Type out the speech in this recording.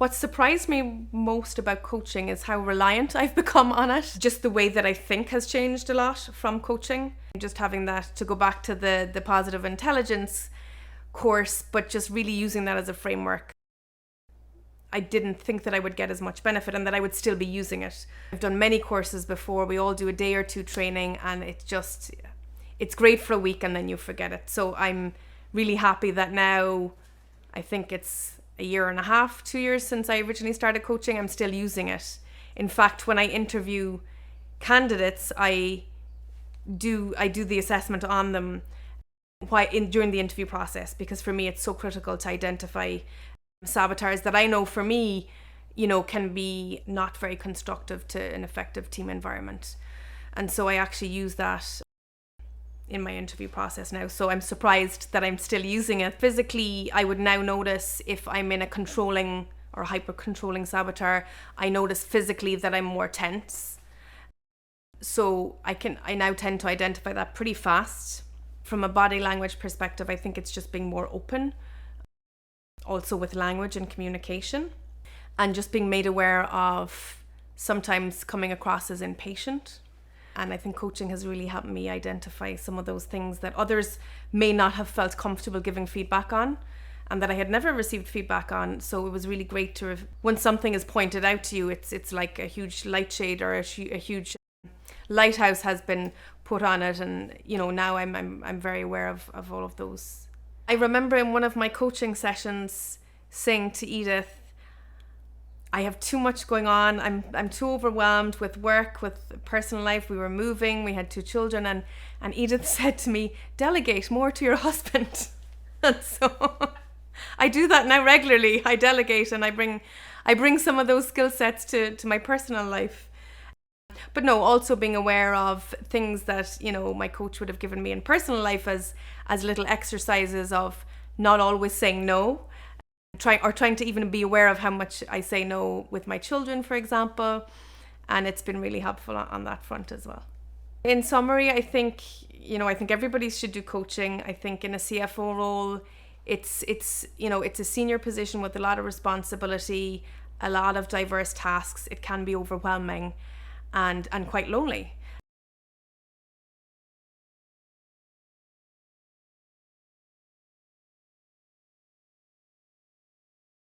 What surprised me most about coaching is how reliant I've become on it. Just the way that I think has changed a lot from coaching. Just having that, to go back to the positive intelligence course, but just really using that as a framework. I didn't think that I would get as much benefit and that I would still be using it. I've done many courses before. We all do a day or two training, and it's great for a week and then you forget it. So I'm really happy that now, I think it's a year and a half, 2 years since I originally started coaching, I'm still using it. In fact, when I interview candidates, I do the assessment on them during the interview process, because for me it's so critical to identify saboteurs that I know for me, can be not very constructive to an effective team environment. And so I actually use that in my interview process now. So I'm surprised that I'm still using it. Physically, I would now notice if I'm in a controlling or hyper controlling saboteur, I notice physically that I'm more tense. So I now tend to identify that pretty fast. From a body language perspective, I think it's just being more open, also with language and communication, and just being made aware of sometimes coming across as impatient. And I think coaching has really helped me identify some of those things that others may not have felt comfortable giving feedback on, and that I had never received feedback on. So it was really great to, when something is pointed out to you, it's like a huge light shade or a huge lighthouse has been put on it. And now I'm very aware of all of those. I remember in one of my coaching sessions saying to Edith, I have too much going on. I'm too overwhelmed with work, with personal life. We were moving, we had 2 children, and Edith said to me, delegate more to your husband. And so I do that now regularly. I delegate, and I bring some of those skill sets to my personal life. But no, also being aware of things that, my coach would have given me in personal life as little exercises of not always saying no. Trying to even be aware of how much I say no with my children, for example, and it's been really helpful on that front as well. In summary, I think everybody should do coaching. I think in a CFO role, it's a senior position with a lot of responsibility, a lot of diverse tasks. It can be overwhelming and quite lonely.